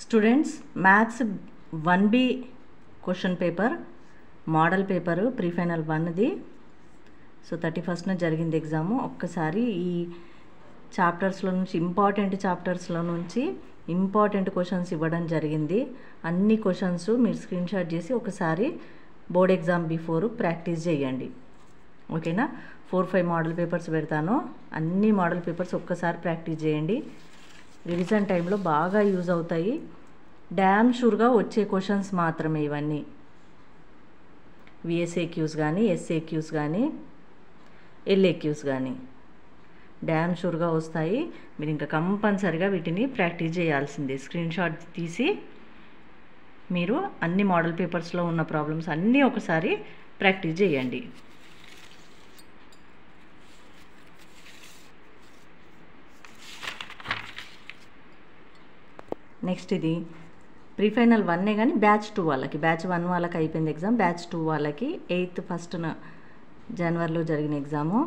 Students maths 1B question paper model paper pre final 1ది. So 31న జరిగింది exam. ఒక్కసారి ఈ చాప్టర్స్లో నుంచి ఇంపార్టెంట్ చాప్టర్స్లో నుంచి ఇంపార్టెంట్ క్వశ్చన్స్ ఇవ్వడం జరిగింది. అన్ని క్వశ్చన్స్ మీరు స్క్రీన్ షాట్ చేసి ఒకసారి బోర్డ్ ఎగ్జామ్ బిఫోర్ ప్రాక్టీస్ చేయండి. ఓకేనా? 4-5 మోడల్ పేపర్స్ పెడతాను. అన్ని మోడల్ పేపర్స్ ఒక్కసారి ప్రాక్టీస్ చేయండి. రివిజన్ టైంలో బాగా యూజ్ అవుతాయి. డ్యామ్ షూర్గా వచ్చే క్వశ్చన్స్ మాత్రమే ఇవన్నీ. విఎస్ఏక్యూస్ కానీ, ఎస్ఏక్యూస్ కానీ, ఎల్ఏక్యూస్ కానీ డ్యామ్ షూర్గా వస్తాయి. మీరు ఇంకా కంపల్సరిగా వీటిని ప్రాక్టీస్ చేయాల్సిందే. స్క్రీన్ షాట్ తీసి మీరు అన్ని మోడల్ పేపర్స్లో ఉన్న ప్రాబ్లమ్స్ అన్నీ ఒకసారి ప్రాక్టీస్ చేయండి. నెక్స్ట్ ఇది ప్రీ ఫైనల్ 1 కానీ బ్యాచ్ 2 వాళ్ళకి, బ్యాచ్ 1 వాళ్ళకి అయిపోయింది ఎగ్జామ్. బ్యాచ్ 2 వాళ్ళకి 8th 1st జనవరిలో జరిగిన ఎగ్జాము.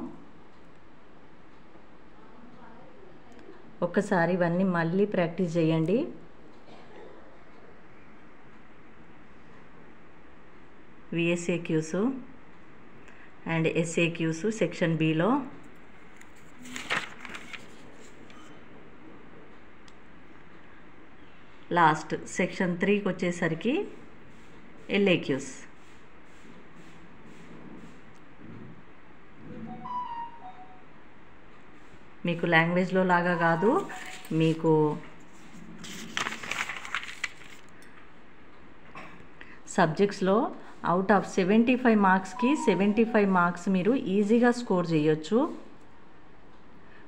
ఒక్కసారి ఇవన్నీ మళ్ళీ ప్రాక్టీస్ చేయండి. VSAQs and SAQs section below, last section 3కి వచ్చేసరికి ఎల్ఏక్యూస్. మీకు లాంగ్వేజ్లో లాగా కాదు, మీకు సబ్జెక్ట్స్లో అవుట్ ఆఫ్ 75 మార్క్స్కి 75 మార్క్స్ మీరు ఈజీగా స్కోర్ చేయొచ్చు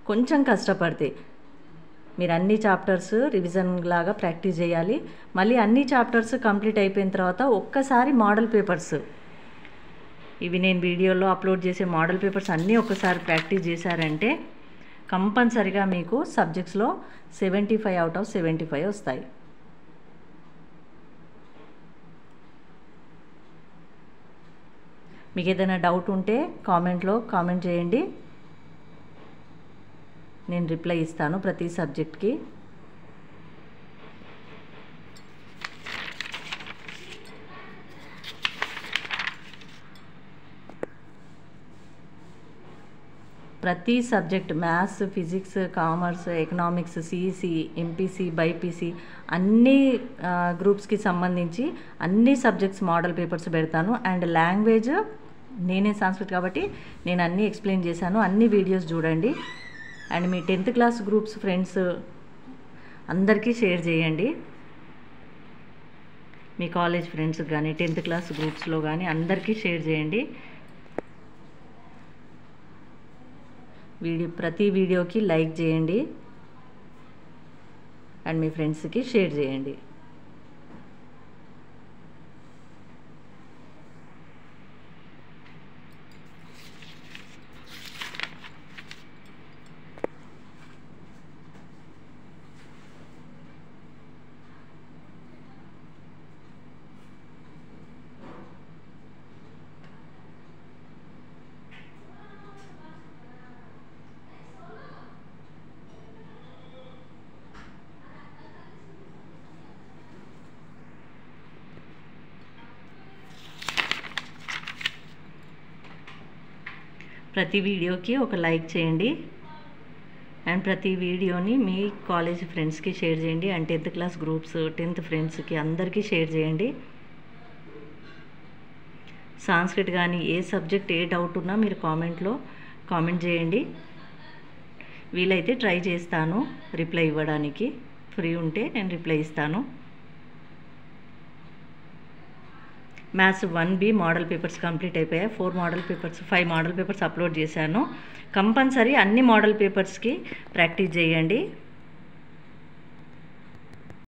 కొంచెం కష్టపడితే. మీరు అన్ని చాప్టర్స్ రివిజన్ లాగా ప్రాక్టీస్ చేయాలి. మళ్ళీ అన్ని చాప్టర్స్ కంప్లీట్ అయిపోయిన తర్వాత ఒక్కసారి మోడల్ పేపర్స్, ఇవి నేను వీడియోలో అప్లోడ్ చేసే మోడల్ పేపర్స్ అన్నీ ఒక్కసారి ప్రాక్టీస్ చేశారంటే కంపల్సరిగా మీకు సబ్జెక్ట్స్లో 75 అవుట్ ఆఫ్ 75 వస్తాయి. మీకు ఏదైనా డౌట్ ఉంటే కామెంట్లో కామెంట్ చేయండి. నేను రిప్లై ఇస్తాను ప్రతి సబ్జెక్ట్కి. ప్రతి subject maths, physics, commerce, economics, CEC, MPC, BiPC అన్ని గ్రూప్స్కి సంబంధించి అన్ని సబ్జెక్ట్స్ మోడల్ పేపర్స్ పెడతాను. అండ్ లాంగ్వేజ్ నేనే సంస్కృత్ కాబట్టి నేను అన్నీ ఎక్స్ప్లెయిన్ చేశాను. అన్ని వీడియోస్ చూడండి. And me 10th class groups friends అందరికీ షేర్ చేయండి. మీ కాలేజ్ ఫ్రెండ్స్కి కానీ 10th క్లాస్ గ్రూప్స్లో కానీ అందరికీ షేర్ చేయండి. ప్రతి వీడియోకి లైక్ చేయండి అండ్ మీ ఫ్రెండ్స్కి షేర్ చేయండి. ప్రతి వీడియోకి ఒక లైక్ చేయండి అండ్ ప్రతి వీడియోని మీ కాలేజ్ ఫ్రెండ్స్కి షేర్ చేయండి. And 10th class groups 10th ఫ్రెండ్స్కి అందరికీ షేర్ చేయండి. సంస్కృత్ కానీ ఏ సబ్జెక్ట్ ఏ డౌట్ ఉన్నా మీరు కామెంట్లో కామెంట్ చేయండి. వీలైతే ట్రై చేస్తాను రిప్లై ఇవ్వడానికి. ఫ్రీ ఉంటే నేను రిప్లై ఇస్తాను. Maths 1B model papers complete అయిపోయాయి. 5 మోడల్ పేపర్స్ అప్లోడ్ చేశాను. కంపల్సరీ అన్ని మోడల్ పేపర్స్కి ప్రాక్టీస్ చేయండి.